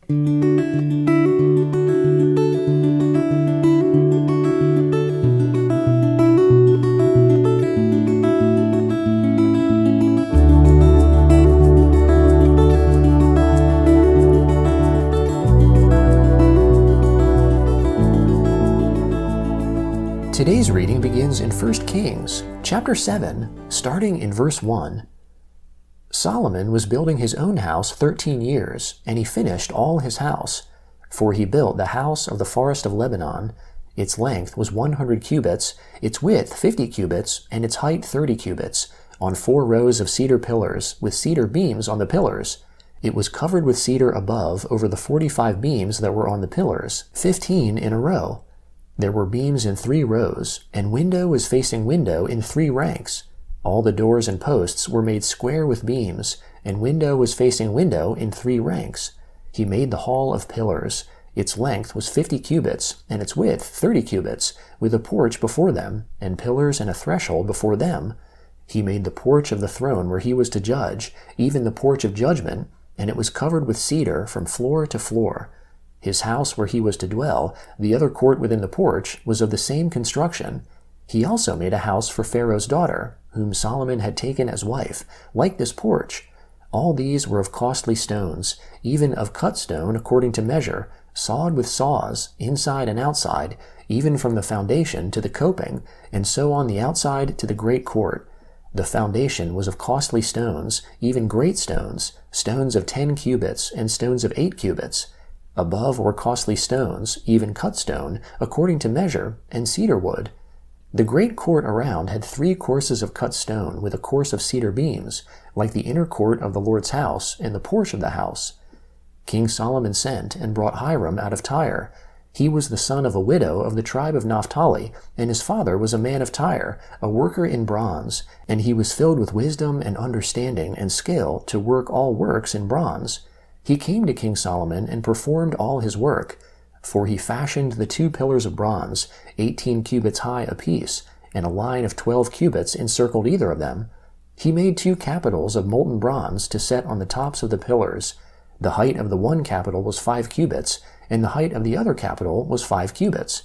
Today's reading begins in 1 Kings, chapter 7, starting in verse 1. Solomon was building his own house 13 years, and he finished all his house. For he built the house of the forest of Lebanon. Its length was 100 cubits, its width 50 cubits, and its height 30 cubits, on 4 rows of cedar pillars, with cedar beams on the pillars. It was covered with cedar above over the 45 beams that were on the pillars, 15 in a row. There were beams in 3 rows, and window was facing window in 3 ranks. All the doors and posts were made square with beams, and window was facing window in 3 ranks. He made the hall of pillars. Its length was 50 cubits, and its width 30 cubits, with a porch before them, and pillars and a threshold before them. He made the porch of the throne where he was to judge, even the porch of judgment, and it was covered with cedar from floor to floor. His house where he was to dwell, the other court within the porch, was of the same construction. He also made a house for Pharaoh's daughter, whom Solomon had taken as wife, like this porch. All these were of costly stones, even of cut stone according to measure, sawed with saws, inside and outside, even from the foundation to the coping, and so on the outside to the great court. The foundation was of costly stones, even great stones, stones of 10 cubits, and stones of 8 cubits. Above were costly stones, even cut stone, according to measure, and cedar wood. The great court around had 3 courses of cut stone with a course of cedar beams, like the inner court of the Lord's house and the porch of the house. King Solomon sent and brought Hiram out of Tyre. He was the son of a widow of the tribe of Naphtali, and his father was a man of Tyre, a worker in bronze, and he was filled with wisdom and understanding and skill to work all works in bronze. He came to King Solomon and performed all his work, for he fashioned the 2 pillars of bronze, 18 cubits high apiece, and a line of 12 cubits encircled either of them. He made 2 capitals of molten bronze to set on the tops of the pillars. The height of the one capital was 5 cubits, and the height of the other capital was 5 cubits.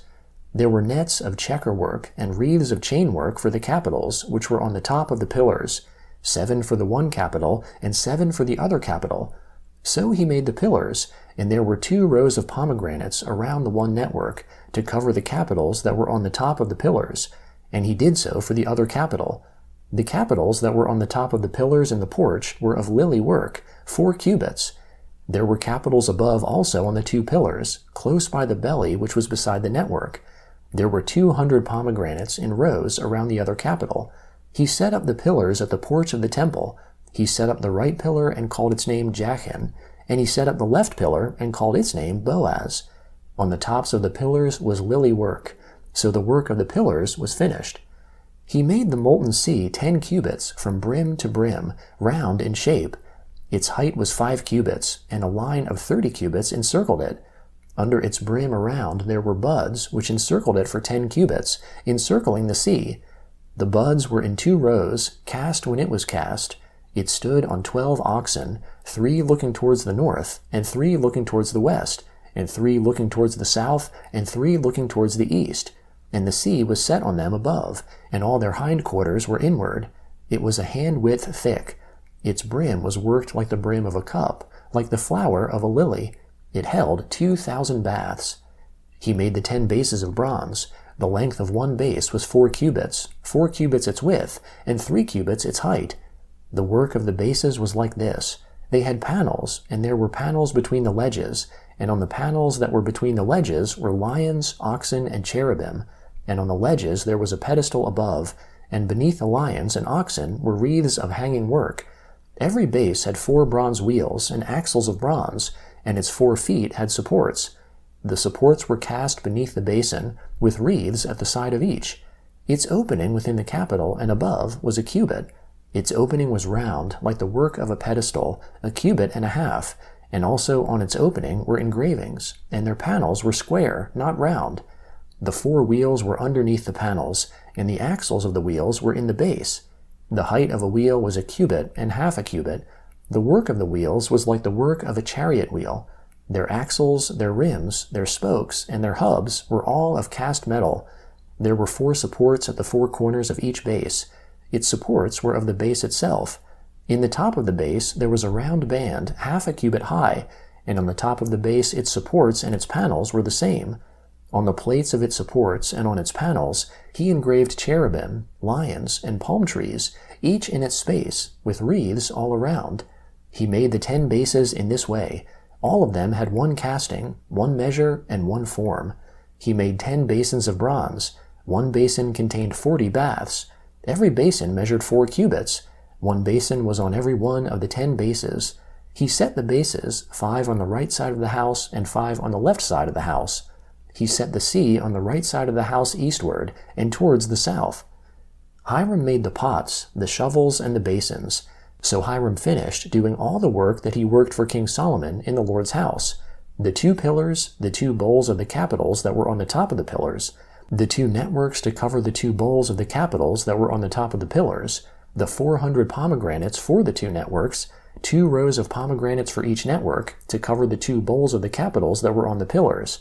There were nets of checker work and wreaths of chain work for the capitals, which were on the top of the pillars, 7 for the one capital, and 7 for the other capital. So he made the pillars, and there were 2 rows of pomegranates around the one network to cover the capitals that were on the top of the pillars, and he did so for the other capital. The capitals that were on the top of the pillars and the porch were of lily work, 4 cubits. There were capitals above also on the 2 pillars, close by the belly which was beside the network. There were 200 pomegranates in rows around the other capital. He set up the pillars at the porch of the temple. He set up the right pillar and called its name Jachin, and he set up the left pillar and called its name Boaz. On the tops of the pillars was lily work, so the work of the pillars was finished. He made the molten sea 10 cubits from brim to brim, round in shape. Its height was 5 cubits, and a line of 30 cubits encircled it. Under its brim around there were buds, which encircled it for 10 cubits, encircling the sea. The buds were in 2 rows, cast when it was cast. It stood on 12 oxen, 3 looking towards the north, and 3 looking towards the west, and 3 looking towards the south, and 3 looking towards the east. And the sea was set on them above, and all their hindquarters were inward. It was a hand-width thick. Its brim was worked like the brim of a cup, like the flower of a lily. It held 2,000 baths. He made the 10 bases of bronze. The length of one base was 4 cubits its width, and 3 cubits its height. The work of the bases was like this. They had panels, and there were panels between the ledges, and on the panels that were between the ledges were lions, oxen, and cherubim, and on the ledges there was a pedestal above, and beneath the lions and oxen were wreaths of hanging work. Every base had 4 bronze wheels and axles of bronze, and its 4 feet had supports. The supports were cast beneath the basin, with wreaths at the side of each. Its opening within the capital and above was a cubit. Its opening was round, like the work of a pedestal, a cubit and a half, and also on its opening were engravings, and their panels were square, not round. The 4 wheels were underneath the panels, and the axles of the wheels were in the base. The height of a wheel was a cubit and half a cubit. The work of the wheels was like the work of a chariot wheel. Their axles, their rims, their spokes, and their hubs were all of cast metal. There were 4 supports at the 4 corners of each base. Its supports were of the base itself. In the top of the base there was a round band, half a cubit high, and on the top of the base its supports and its panels were the same. On the plates of its supports and on its panels he engraved cherubim, lions, and palm trees, each in its space, with wreaths all around. He made the 10 bases in this way. All of them had 1 casting, 1 measure, and 1 form. He made 10 basins of bronze. 1 basin contained 40 baths. Every basin measured 4 cubits. 1 basin was on every one of the 10 bases. He set the bases, 5 on the right side of the house and 5 on the left side of the house. He set the sea on the right side of the house eastward and towards the south. Hiram made the pots, the shovels, and the basins. So Hiram finished doing all the work that he worked for King Solomon in the Lord's house. The 2 pillars, the 2 bowls of the capitals that were on the top of the pillars, the 2 networks to cover the 2 bowls of the capitals that were on the top of the pillars, the 400 pomegranates for the 2 networks, 2 rows of pomegranates for each network to cover the 2 bowls of the capitals that were on the pillars,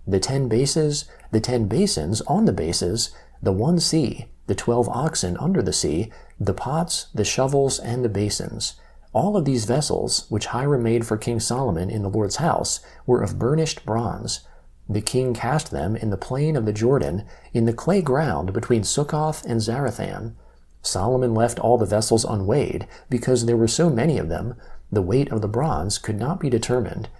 the 10 bases, the 10 basins on the bases, the 1 sea, the 12 oxen under the sea, the pots, the shovels, and the basins. All of these vessels, which Hiram made for King Solomon in the Lord's house, were of burnished bronze. The king cast them in the plain of the Jordan, in the clay ground between Succoth and Zarethan. Solomon left all the vessels unweighed, because there were so many of them. The weight of the bronze could not be determined.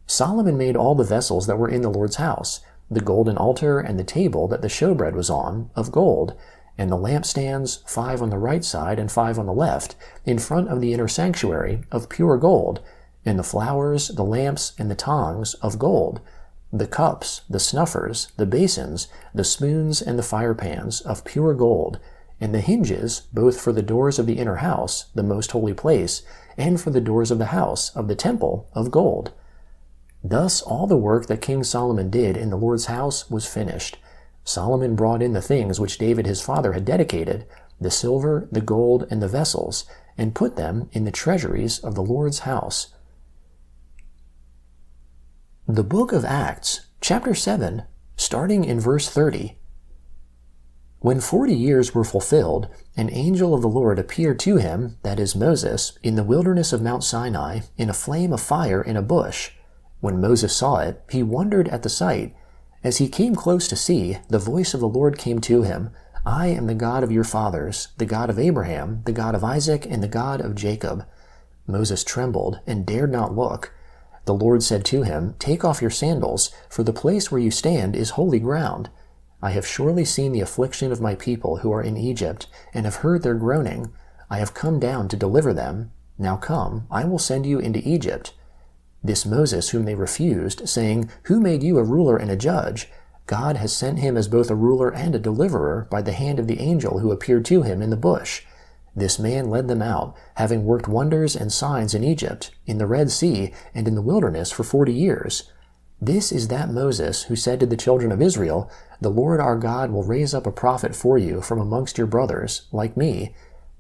Solomon made all the vessels that were in the Lord's house, the golden altar and the table that the showbread was on, of gold, and the lampstands, 5 on the right side and 5 on the left, in front of the inner sanctuary, of pure gold, and the flowers, the lamps, and the tongs, of gold, the cups, the snuffers, the basins, the spoons, and the firepans, of pure gold, and the hinges, both for the doors of the inner house, the most holy place, and for the doors of the house, of the temple, of gold. Thus all the work that King Solomon did in the Lord's house was finished. Solomon brought in the things which David his father had dedicated, the silver, the gold, and the vessels, and put them in the treasuries of the Lord's house. The Book of Acts, chapter 7, starting in verse 30. When 40 years were fulfilled, an angel of the Lord appeared to him, that is Moses, in the wilderness of Mount Sinai, in a flame of fire in a bush. When Moses saw it, he wondered at the sight. As he came close to see, the voice of the Lord came to him, I am the God of your fathers, the God of Abraham, the God of Isaac, and the God of Jacob. Moses trembled and dared not look. The Lord said to him, Take off your sandals, for the place where you stand is holy ground. I have surely seen the affliction of my people who are in Egypt, and have heard their groaning. I have come down to deliver them. Now come, I will send you into Egypt. This Moses whom they refused, saying, Who made you a ruler and a judge? God has sent him as both a ruler and a deliverer by the hand of the angel who appeared to him in the bush. This man led them out, having worked wonders and signs in Egypt, in the Red Sea, and in the wilderness for 40 years. This is that Moses who said to the children of Israel, The Lord our God will raise up a prophet for you from amongst your brothers, like me.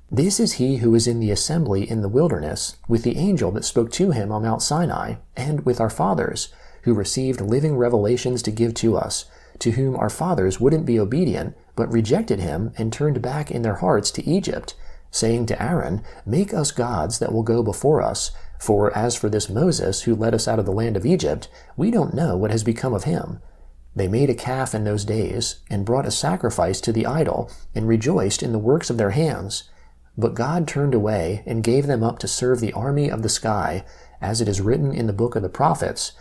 This is he who was in the assembly in the wilderness, with the angel that spoke to him on Mount Sinai, and with our fathers, who received living revelations to give to us, to whom our fathers wouldn't be obedient, but rejected him and turned back in their hearts to Egypt, saying to Aaron, Make us gods that will go before us, for as for this Moses who led us out of the land of Egypt, we don't know what has become of him. They made a calf in those days, and brought a sacrifice to the idol, and rejoiced in the works of their hands. But God turned away, and gave them up to serve the army of the sky, as it is written in the book of the prophets,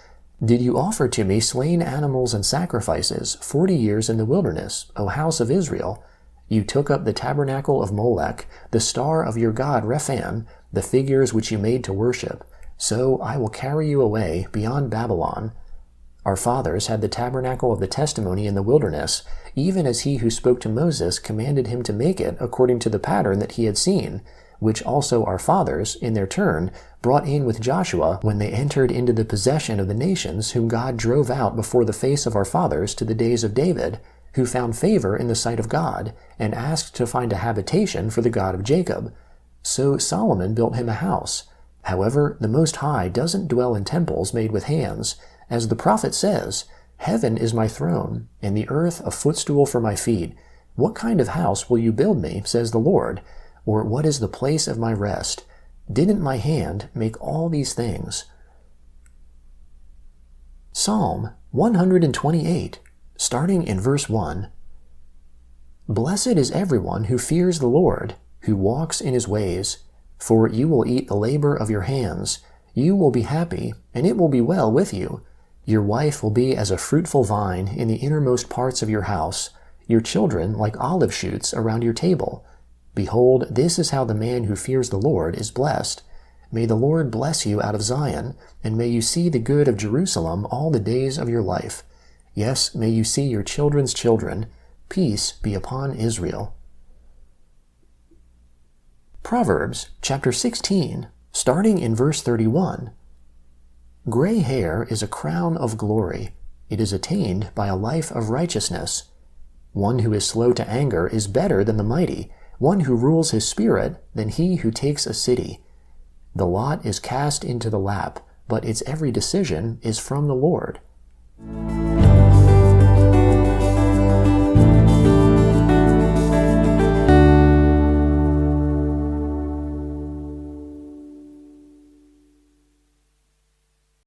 Did you offer to me slain animals and sacrifices 40 years in the wilderness, O house of Israel? You took up the tabernacle of Molech, the star of your god Rephan, the figures which you made to worship. So I will carry you away beyond Babylon. Our fathers had the tabernacle of the testimony in the wilderness, even as he who spoke to Moses commanded him to make it according to the pattern that he had seen, which also our fathers, in their turn, brought in with Joshua when they entered into the possession of the nations whom God drove out before the face of our fathers to the days of David, who found favor in the sight of God, and asked to find a habitation for the God of Jacob. So Solomon built him a house. However, the Most High doesn't dwell in temples made with hands. As the prophet says, "Heaven is my throne, and the earth a footstool for my feet. What kind of house will you build me, says the Lord? Or what is the place of my rest? Didn't my hand make all these things?" Psalm 128, starting in verse 1. Blessed is everyone who fears the Lord, who walks in his ways. For you will eat the labor of your hands. You will be happy, and it will be well with you. Your wife will be as a fruitful vine in the innermost parts of your house, your children like olive shoots around your table. Behold, this is how the man who fears the Lord is blessed. May the Lord bless you out of Zion, and may you see the good of Jerusalem all the days of your life. Yes, may you see your children's children. Peace be upon Israel. Proverbs chapter 16, starting in verse 31. Gray hair is a crown of glory. It is attained by a life of righteousness. One who is slow to anger is better than the mighty, one who rules his spirit than he who takes a city. The lot is cast into the lap, but its every decision is from the Lord.